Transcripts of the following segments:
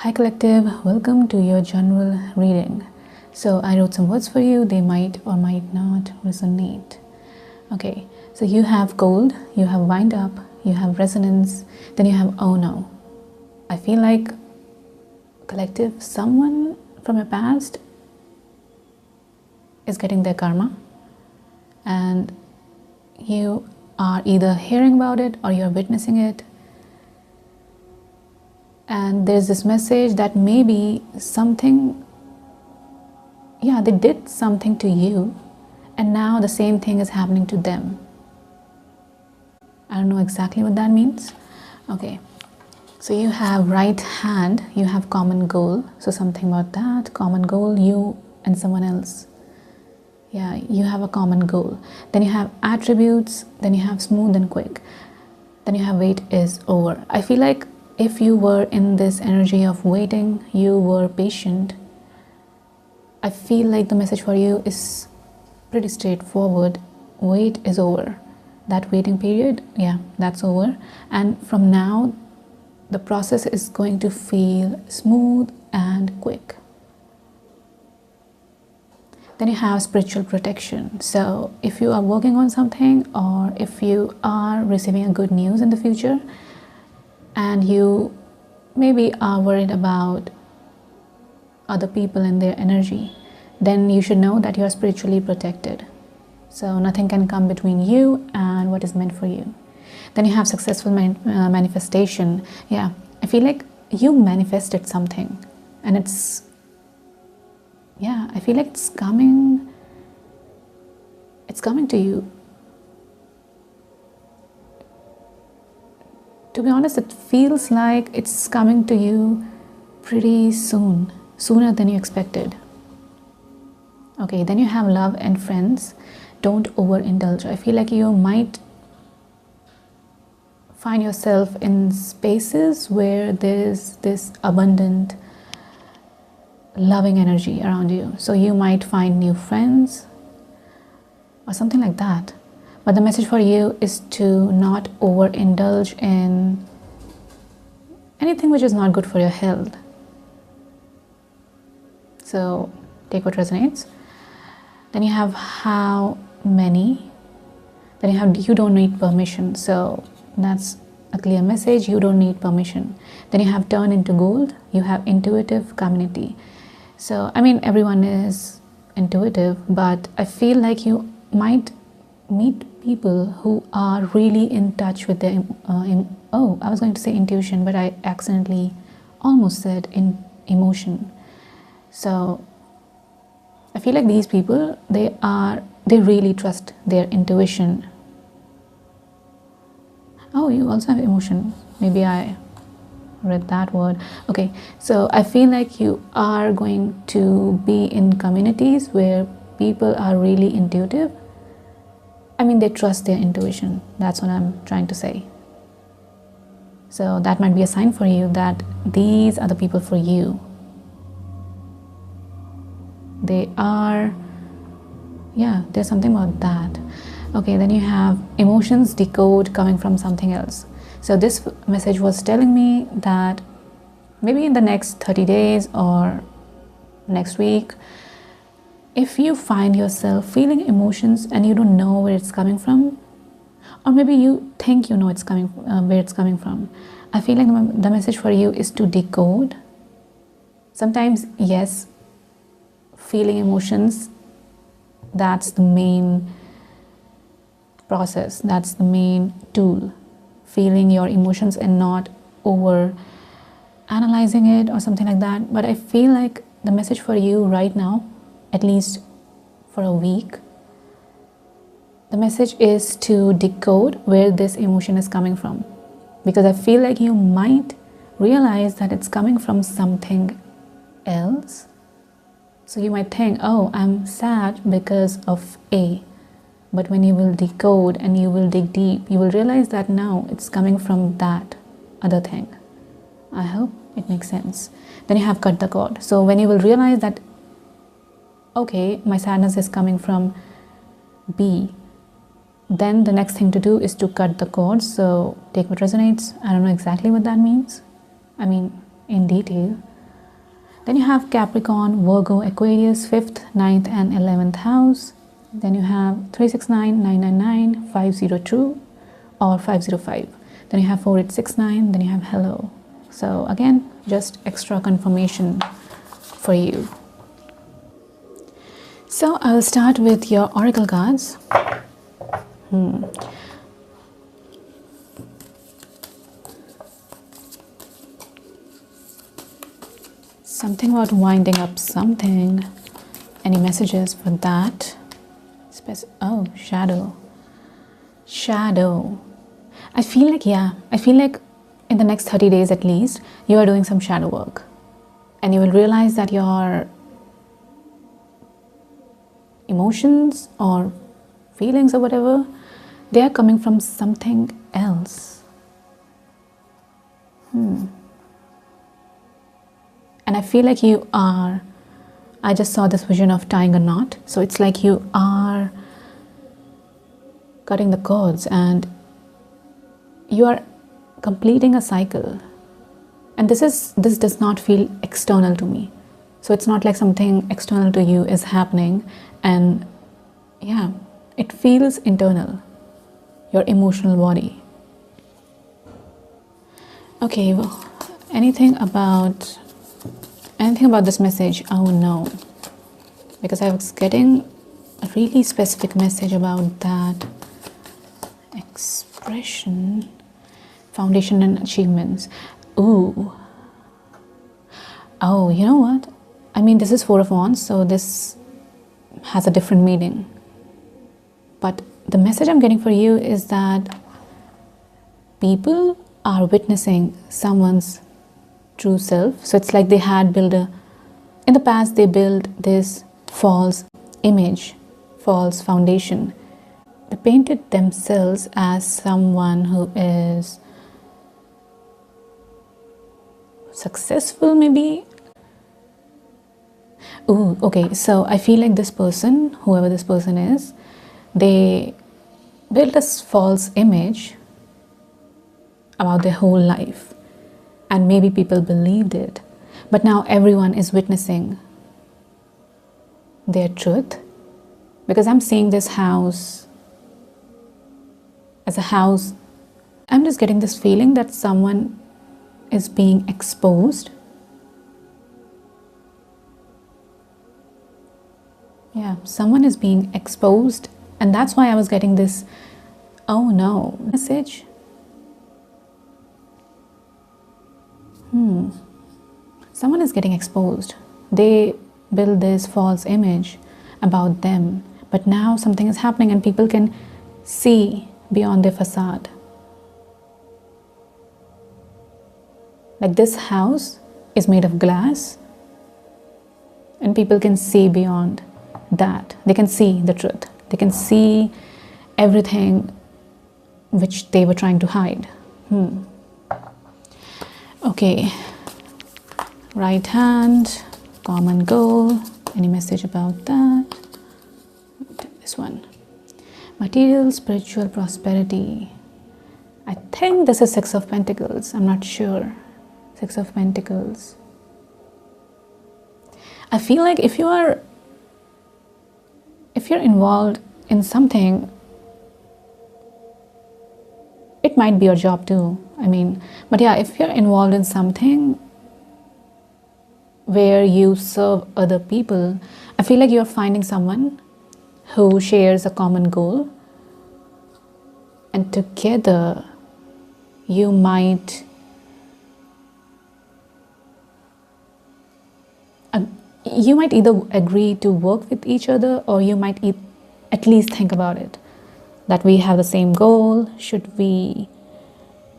Hi collective, welcome to your general reading. So I wrote some words for you, they might or might not resonate. Okay, so you have gold, you have wind up, you have resonance, then you have oh no. I feel like collective, someone from your past is getting their karma and you are either hearing about it or you're witnessing it. And there's this message that maybe something, they did something to you and now the same thing is happening to them. I don't know exactly what that means. Okay, so you have right hand, you have common goal. So something about that, common goal, you and someone else. Yeah, you have a common goal. Then you have attributes, then you have smooth and quick. Then you have wait is over. I feel like if you were in this energy of waiting, you were patient, I feel like the message for you is pretty straightforward. Wait is over. That waiting period, that's over. And from now, the process is going to feel smooth and quick. Then you have spiritual protection. So if you are working on something or if you are receiving a good news in the future, and you maybe are worried about other people and their energy, then you should know that you are spiritually protected. So nothing can come between you and what is meant for you. Then you have successful manifestation. Yeah, I feel like you manifested something and it's, I feel like it's coming to you. To be honest, it feels like it's coming to you pretty soon, sooner than you expected. Okay, then you have love and friends. Don't overindulge. I feel like you might find yourself in spaces where there is this abundant, loving energy around you. So you might find new friends or something like that. But the message for you is to not overindulge in anything which is not good for your health. So take what resonates. Then you have how many. Then you have you don't need permission. So that's a clear message. You don't need permission. Then you have turn into gold. You have intuitive community. So I mean everyone is intuitive, but I feel like you might meet people who are really in touch with their I was going to say intuition, but I accidentally almost said emotion. So I feel like these people, they really trust their intuition. Oh, you also have emotion. Maybe I read that word. Okay, so I feel like you are going to be in communities where people are really intuitive. I mean, they trust their intuition. That's what I'm trying to say. So that might be a sign for you that these are the people for you. They are, there's something about that. Okay, then you have emotions decode coming from something else. So this message was telling me that maybe in the next 30 days or next week, if you find yourself feeling emotions and you don't know where it's coming from, or maybe you think you know it's coming where it's coming from, I feel like the message for you is to decode. Sometimes, yes, feeling emotions, that's the main process, that's the main tool. Feeling your emotions and not over analyzing it or something like that. But I feel like the message for you right now, at least for a week, the message is to decode where this emotion is coming from, because I feel like you might realize that it's coming from something else. So you might think, oh, I'm sad because of A, but when you will decode and you will dig deep, you will realize that now it's coming from that other thing. I hope it makes sense. Then you have cut the cord. So when you will realize that, okay, my sadness is coming from B, then the next thing to do is to cut the cord. So take what resonates. I don't know exactly what that means, I mean in detail, Then you have Capricorn, Virgo, Aquarius, 5th, 9th and 11th house. Then you have 369, 999, 502 or 505. Then you have 4869, then you have hello. So again, just extra confirmation for you. So I'll start with your oracle cards. Something about winding up something. Any messages for that? Oh, shadow. Shadow. I feel like in the next 30 days at least, you are doing some shadow work. And you will realize that your emotions or feelings or whatever, they are coming from something else. And I feel like you are, I just saw this vision of tying a knot. So it's like you are cutting the cords and you are completing a cycle. And this does not feel external to me. So it's not like something external to you is happening, and yeah, it feels internal, your emotional body. Okay, well, anything about this message? Oh no, because I was getting a really specific message about that expression, foundation and achievements. Ooh. Oh, you know what? I mean, this is Four of Wands, so this has a different meaning. But the message I'm getting for you is that people are witnessing someone's true self. So it's like they had built in the past they built this false image, false foundation. They painted themselves as someone who is successful, maybe. Ooh, okay, so I feel like this person, whoever this person is, they built a false image about their whole life, and maybe people believed it, but now everyone is witnessing their truth. Because I'm seeing this house as a house, I'm just getting this feeling that someone is being exposed. Yeah, someone is being exposed, and that's why I was getting this oh no message. Someone is getting exposed. They build this false image about them, but now something is happening and people can see beyond their facade. Like this house is made of glass, and people can see beyond that. They can see the truth. They can see everything which they were trying to hide. Okay, right hand, common goal. Any message about that? This one. Material, spiritual prosperity. I think this is Six of Pentacles. I'm not sure. Six of Pentacles. I feel like if you're involved in something, it might be your job too. I mean, but yeah, if you're involved in something where you serve other people, I feel like you're finding someone who shares a common goal, and together you might either agree to work with each other, or you might at least think about it, that we have the same goal. Should we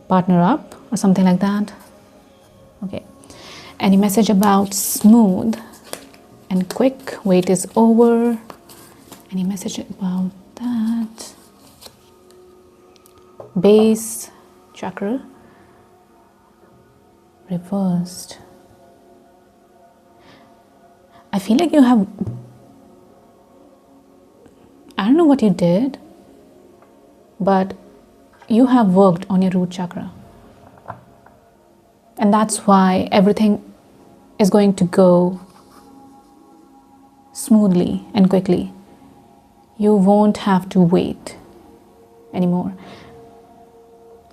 partner up or something like that? Okay. Any message about smooth and quick? Wait is over. Any message about that? Base chakra reversed. I feel like you have, I don't know what you did, but you have worked on your root chakra. And that's why everything is going to go smoothly and quickly. You won't have to wait anymore.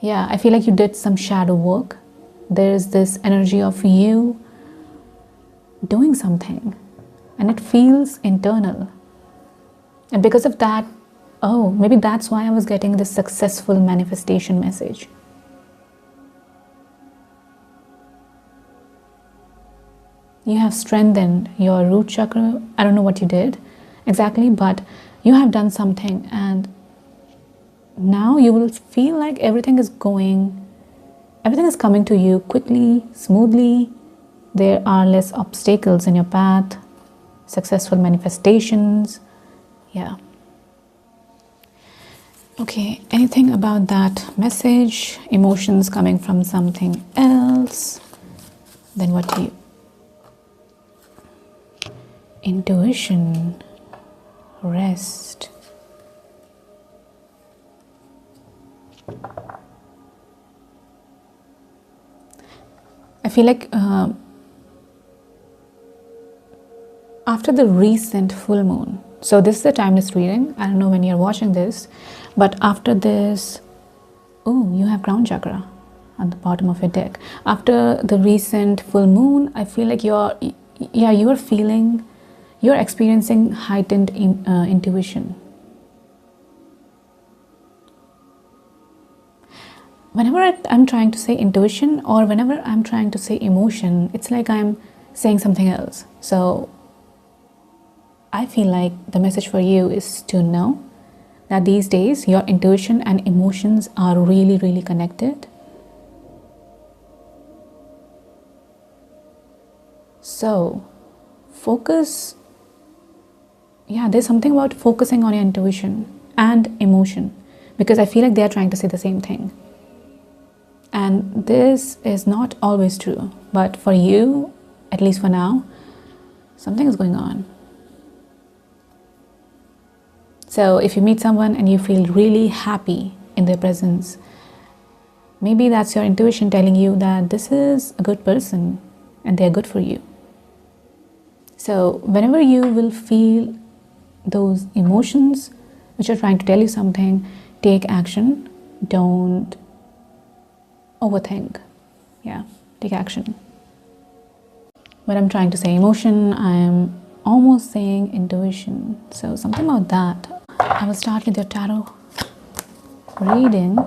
Yeah, I feel like you did some shadow work. There's this energy of you doing something, and it feels internal. And because of that, oh, maybe that's why I was getting this successful manifestation message. You have strengthened your root chakra. I don't know what you did exactly, but you have done something, and now you will feel like everything is coming to you quickly, smoothly. There are less obstacles in your path, successful manifestations. Yeah. Okay, anything about that message? Emotions coming from something else? Then what do you? Intuition, rest. I feel like after the recent full moon, so this is a timeless reading, I don't know when you're watching this, but after this, oh, you have crown chakra at the bottom of your deck. After the recent full moon, I feel like you're experiencing heightened intuition. Whenever I'm trying to say intuition, or whenever I'm trying to say emotion, it's like I'm saying something else. So I feel like the message for you is to know that these days your intuition and emotions are really, really connected. So focus. Yeah, there's something about focusing on your intuition and emotion, because I feel like they are trying to say the same thing. And this is not always true, but for you, at least for now, something is going on. So if you meet someone and you feel really happy in their presence, maybe that's your intuition telling you that this is a good person and they're good for you. So whenever you will feel those emotions which are trying to tell you something, take action. Don't overthink. Yeah, take action. When I'm trying to say emotion, I'm almost saying intuition. So something about that. I will start with your tarot reading.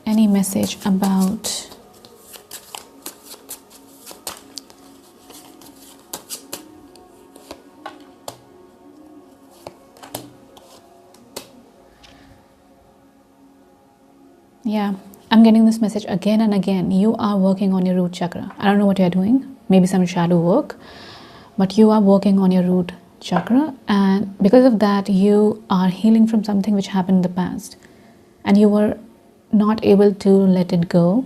Any message about yeah, I'm getting this message again and again. You are working on your root chakra. I don't know what you're doing, maybe some shadow work, but you are working on your root chakra, and because of that you are healing from something which happened in the past and you were not able to let it go.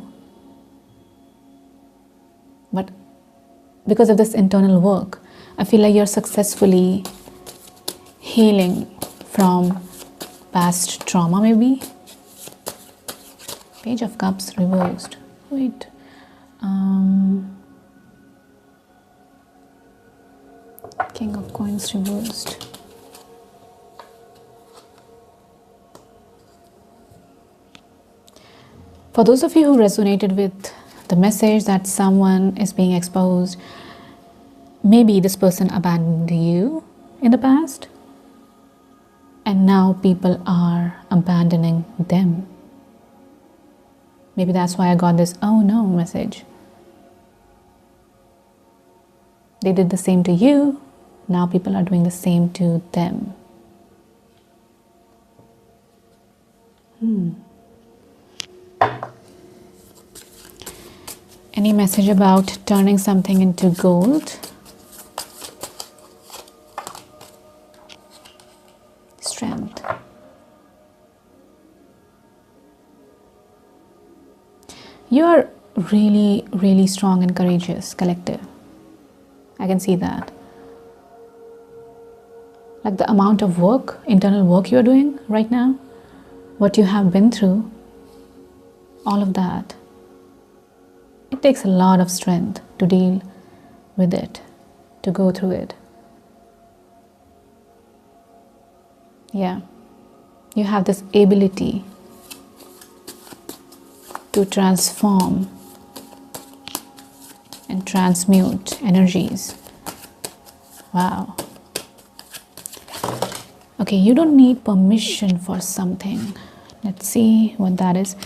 But because of this internal work, I feel like you're successfully healing from past trauma, maybe. Page of Cups reversed. Wait. King of Coins reversed. For those of you who resonated with the message that someone is being exposed, maybe this person abandoned you in the past and now people are abandoning them. Maybe that's why I got this "oh no" message. They did the same to you, now people are doing the same to them. Any message about turning something into gold? Strength. You are really, really strong and courageous, collective. I can see that. Like the amount of work, internal work you're doing right now, what you have been through, all of that. It takes a lot of strength to deal with it, to go through it. Yeah, you have this ability to transform and transmute energies. Wow. Okay, you don't need permission for something. Let's see what that is.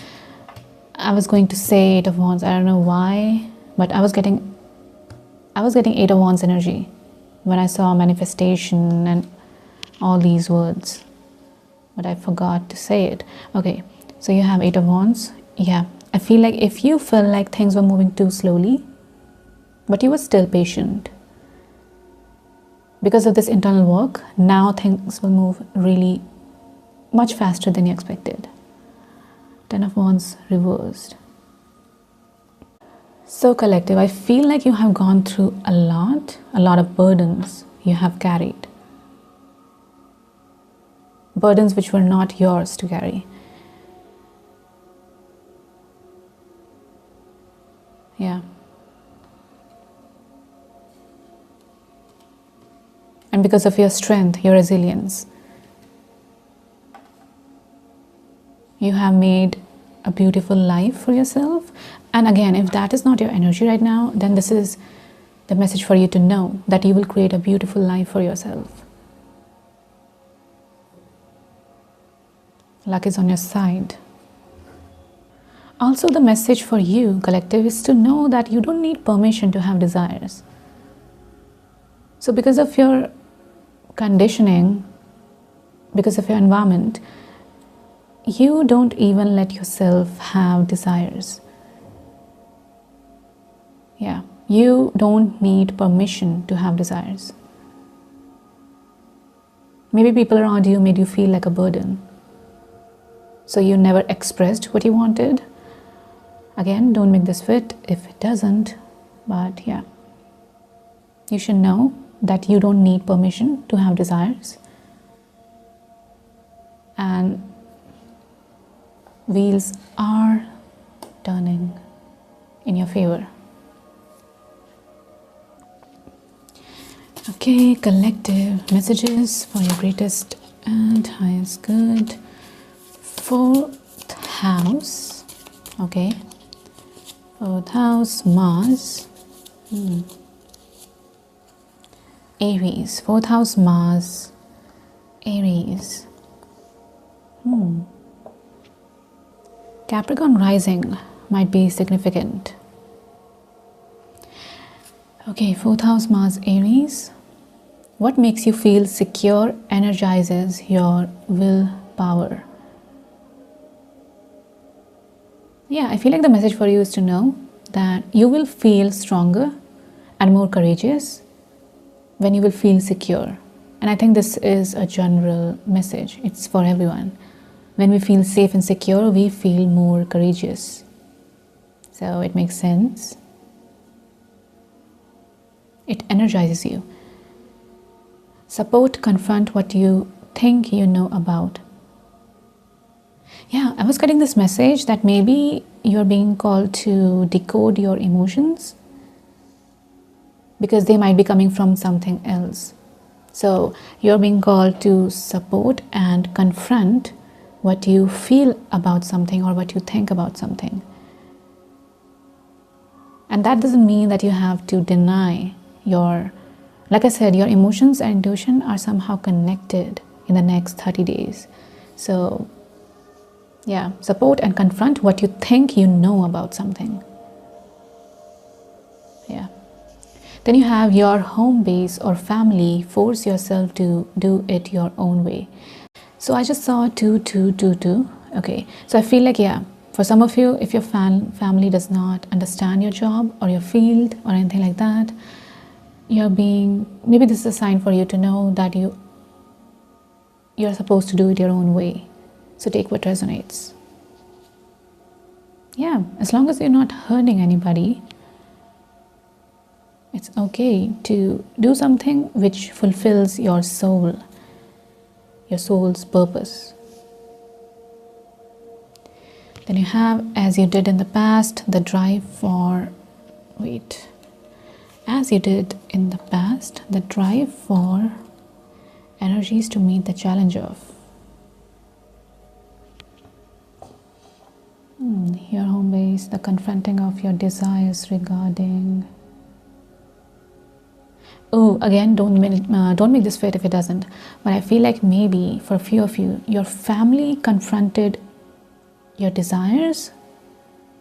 I was going to say Eight of Wands. I don't know why, but I was getting Eight of Wands energy when I saw manifestation and all these words, but I forgot to say it. Okay, so you have Eight of Wands. Yeah, I feel like if you felt like things were moving too slowly, but you were still patient, because of this internal work, now things will move really much faster than you expected. Ten of Wands reversed. So collective, I feel like you have gone through a lot of burdens you have carried. Burdens which were not yours to carry. Yeah. And because of your strength, your resilience, you have made a beautiful life for yourself. And again, if that is not your energy right now, then this is the message for you to know that you will create a beautiful life for yourself. Luck is on your side. Also, the message for you, collective, is to know that you don't need permission to have desires. So because of your conditioning, because of your environment, you don't even let yourself have desires. Yeah, you don't need permission to have desires. Maybe people around you made you feel like a burden, so you never expressed what you wanted. Again, don't make this fit if it doesn't, but yeah, you should know that you don't need permission to have desires. And wheels are turning in your favor. Okay, collective messages for your greatest and highest good. 4th house. Okay, 4th house, Mars. Aries, 4th house, Mars, Aries. Capricorn rising might be significant. Okay, 4th house, Mars, Aries. What makes you feel secure energizes your willpower. Yeah, I feel like the message for you is to know that you will feel stronger and more courageous when you will feel secure. And I think this is a general message. It's for everyone. When we feel safe and secure, we feel more courageous. So it makes sense. It energizes you. Support, confront what you think you know about. Yeah, I was getting this message that maybe you're being called to decode your emotions, because they might be coming from something else. So you're being called to support and confront what you feel about something or what you think about something. And that doesn't mean that you have to deny your, like I said, your emotions and intuition are somehow connected in the next 30 days. So yeah, support and confront what you think you know about something. Yeah. Then you have your home base or family. Force yourself to do it your own way. So I just saw 2, 2, 2, 2. Okay, so I feel like, yeah, for some of you, if your family does not understand your job or your field or anything like that, maybe this is a sign for you to know that you're supposed to do it your own way. So take what resonates. Yeah, as long as you're not hurting anybody, it's okay to do something which fulfills your soul, your soul's purpose. Then you have, as you did in the past, the drive for, as you did in the past, the drive for energies to meet the challenge of. Your home base, the confronting of your desires regarding. Oh, again, don't make this fit if it doesn't. But I feel like maybe for a few of you, your family confronted your desires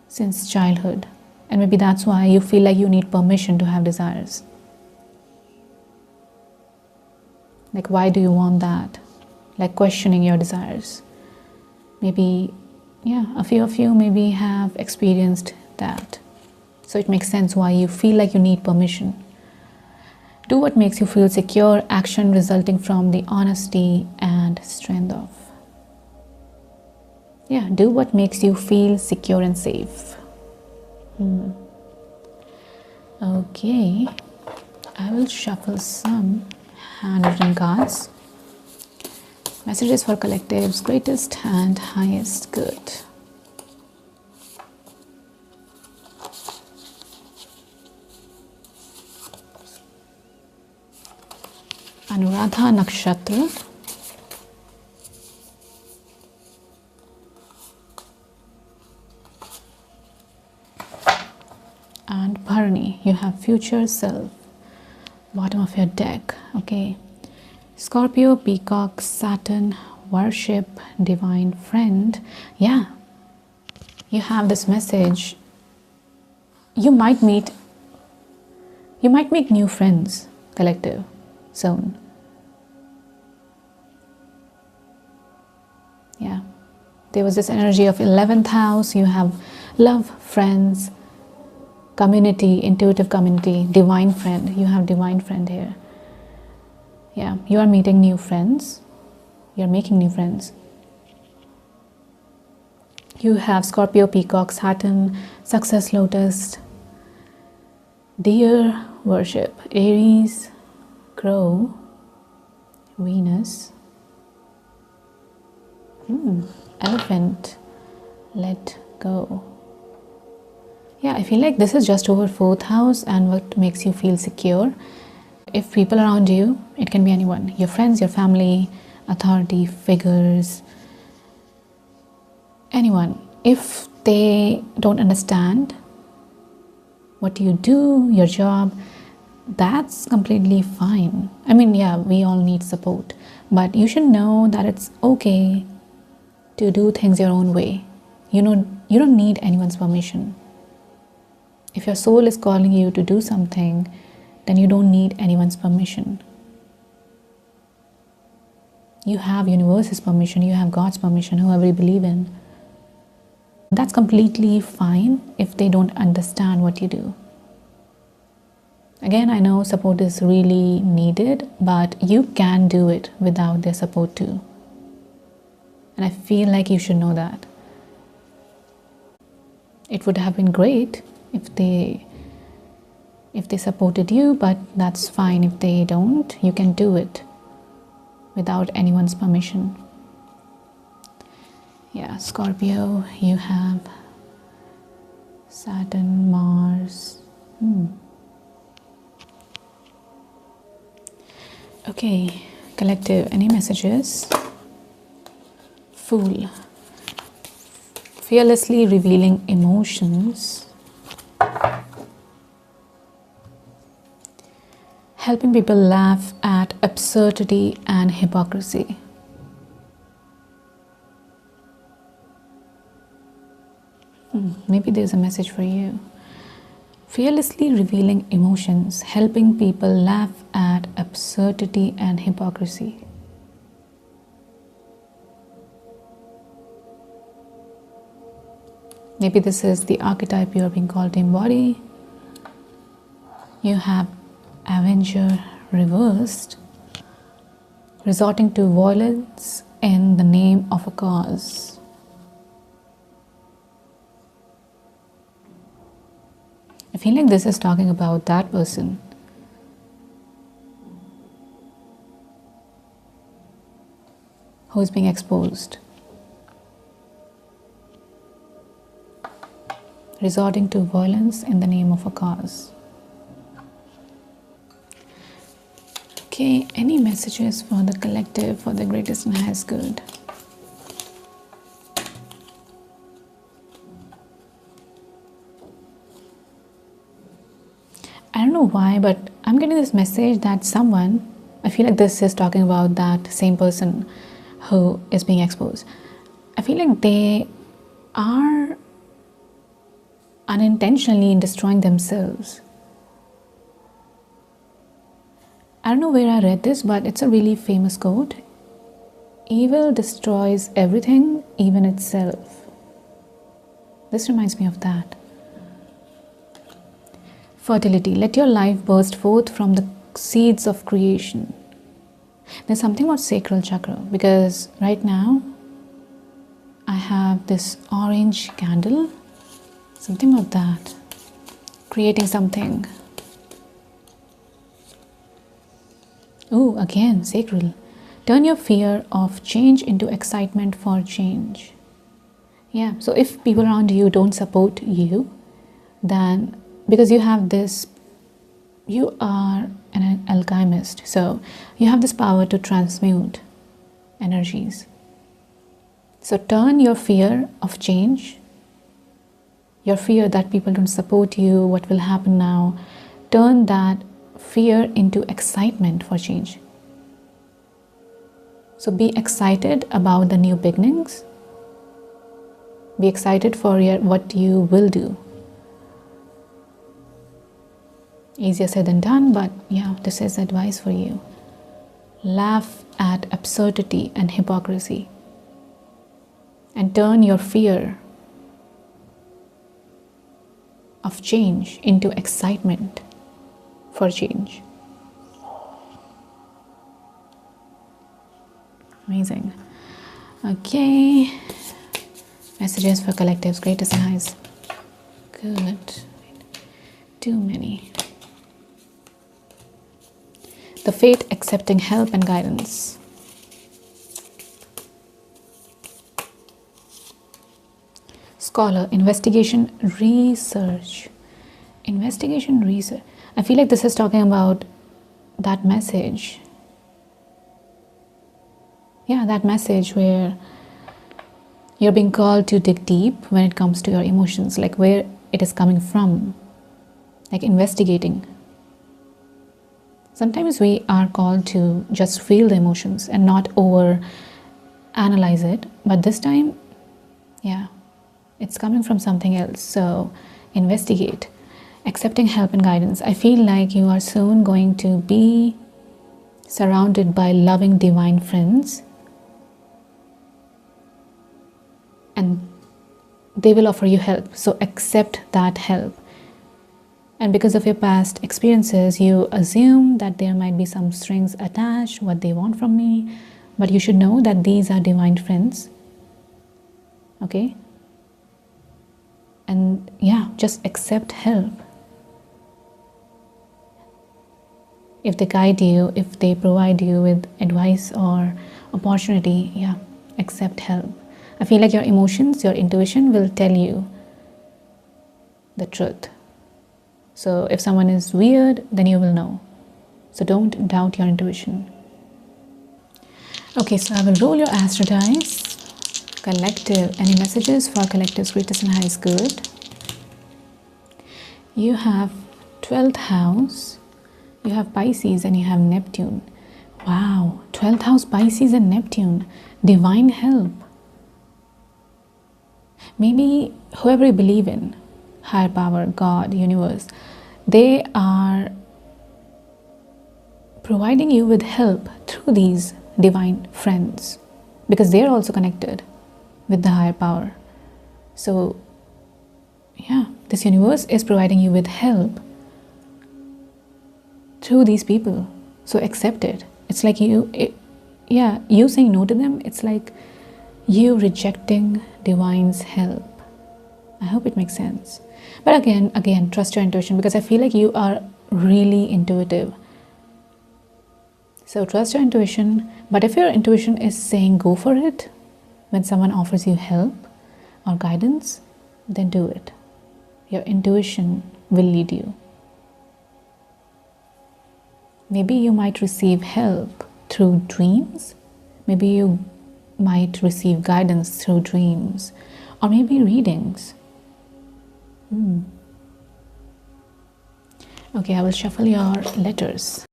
since childhood. And maybe that's why you feel like you need permission to have desires. Like, why do you want that? Like questioning your desires. Maybe, yeah, a few of you maybe have experienced that. So it makes sense why you feel like you need permission. Do what makes you feel secure, action resulting from the honesty and strength of. Yeah, do what makes you feel secure and safe. Okay, I will shuffle some handwritten cards. Messages for collective's greatest and highest good. Anuradha Nakshatra. And Bharani, you have future self. Bottom of your deck. Okay. Scorpio, Peacock, Saturn, worship, divine friend. Yeah. You have this message. You might make new friends, collective, soon. Yeah. There was this energy of 11th house. You have love, friends, community, intuitive community, divine friend. You have divine friend here. Yeah, you are meeting new friends. You're making new friends. You have Scorpio, Peacock, Saturn, success, lotus, deer, worship, Aries, crow, Venus, elephant, let go. Yeah, I feel like this is just over 4th house and what makes you feel secure. If people around you, it can be anyone, your friends, your family, authority figures, anyone. If they don't understand what you do, your job, that's completely fine. I mean, yeah, we all need support, but you should know that it's okay to do things your own way. You don't need anyone's permission. If your soul is calling you to do something, then you don't need anyone's permission. You have universe's permission, you have God's permission, whoever you believe in. That's completely fine if they don't understand what you do. Again, I know support is really needed, but you can do it without their support too. And I feel like you should know that. It would have been great if they supported you, but that's fine if they don't. You can do it without anyone's permission. Yeah, Scorpio, you have Saturn, Mars. Okay, collective, any messages? Fool. Fearlessly revealing emotions. Helping people laugh at absurdity and hypocrisy. Maybe there's a message for you. Fearlessly revealing emotions, helping people laugh at absurdity and hypocrisy. Maybe this is the archetype you are being called to embody. You have Avenger reversed, resorting to violence in the name of a cause. I feel like this is talking about that person. Who is being exposed. resorting to violence in the name of a cause. Okay, any messages for the collective, for the greatest and highest good? I don't know why, but I'm getting this message that someone, I feel like this is talking about that same person who is being exposed. I feel like they are unintentionally destroying themselves. I don't know where I read this, but it's a really famous quote. Evil destroys everything, even itself. This reminds me of that. Fertility. Let your life burst forth from the seeds of creation. There's something about sacral chakra, because right now I have this orange candle. Something about that. Creating something. Oh, again, sacral. Turn your fear of change into excitement for change. Yeah, so if people around you don't support you, then because you have this, you are an alchemist, so you have this power to transmute energies. So turn your fear of change, your fear that people don't support you, what will happen now, turn that fear into excitement for change. So be excited about the new beginnings. Be excited for what you will do. Easier said than done, but yeah, this is advice for you. Laugh at absurdity and hypocrisy and turn your fear of change into excitement for change. Amazing. Okay, messages for collectives, greatest and highest good. Too many. The fate accepting help and guidance. Scholar, investigation, research. Investigation, research. I feel like this is talking about that message. Yeah, that message where you're being called to dig deep when it comes to your emotions, like where it is coming from, like investigating. Sometimes we are called to just feel the emotions and not over analyze it, but this time, yeah, it's coming from something else. So investigate, accepting help and guidance. I feel like you are soon going to be surrounded by loving divine friends, and they will offer you help. So accept that help. And because of your past experiences, you assume that there might be some strings attached, what they want from me. But you should know that these are divine friends. Okay? And yeah, just accept help. If they guide you, if they provide you with advice or opportunity, yeah, accept help. I feel like your emotions, your intuition will tell you the truth. So if someone is weird, then you will know. So don't doubt your intuition. Okay, so I will roll your astro dice. Collective, any messages for collective's greatest and highest good? You have 12th house, you have Pisces, and you have Neptune. Wow, 12th house, Pisces and Neptune. Divine help. Maybe whoever you believe in, higher power, God, universe, they are providing you with help through these divine friends, because they are also connected with the higher power. So yeah, this universe is providing you with help through these people. So accept it. It's like you saying no to them, it's like you rejecting divine's help. I hope it makes sense. But again, trust your intuition, because I feel like you are really intuitive. So trust your intuition. But if your intuition is saying go for it, when someone offers you help or guidance, then do it. Your intuition will lead you. Maybe you might receive help through dreams. Maybe you might receive guidance through dreams, or maybe readings. Okay, I will shuffle your letters.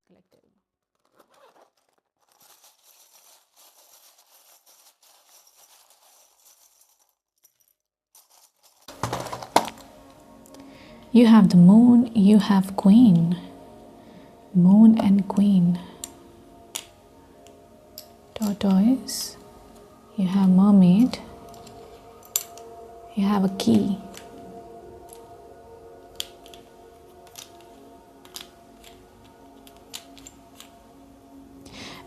You have the moon, you have queen. Moon and queen. Tortoise. You have mermaid. You have a key.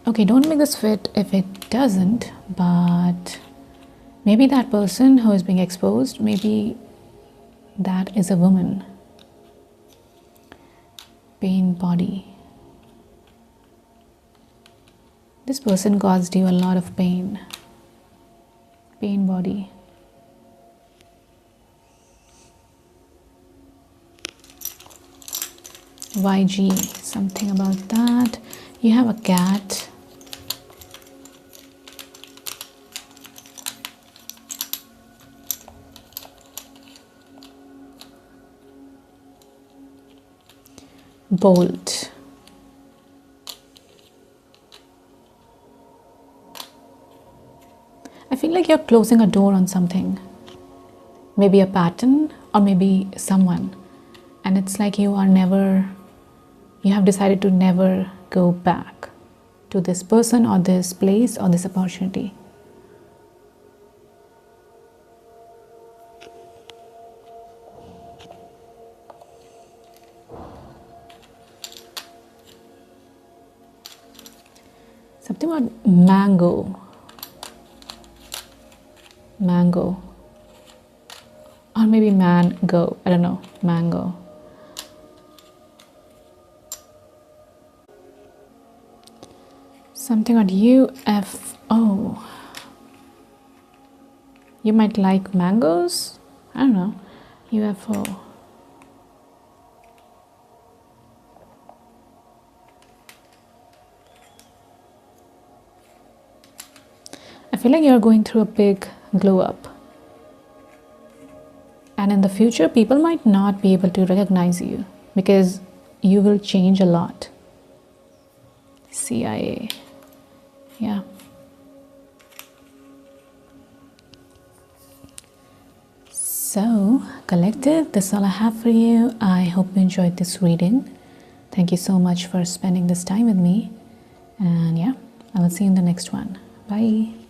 Okay, don't make this fit if it doesn't, but maybe that person who is being exposed, maybe that is a woman. Pain body. This person caused you a lot of pain. Pain body. YG, something about that. You have a cat. Bolt. I feel like you're closing a door on something. Maybe a pattern or maybe someone. And it's like you have decided to never go back to this person or this place or this opportunity. Something about mango. Mango. Or maybe mango. I don't know. Mango. Something about UFO. You might like mangoes? I don't know. UFO. I feel like you're going through a big glow up. And in the future, people might not be able to recognize you because you will change a lot. CIA. Yeah. So, collective, that's all I have for you. I hope you enjoyed this reading. Thank you so much for spending this time with me. And yeah, I will see you in the next one. Bye.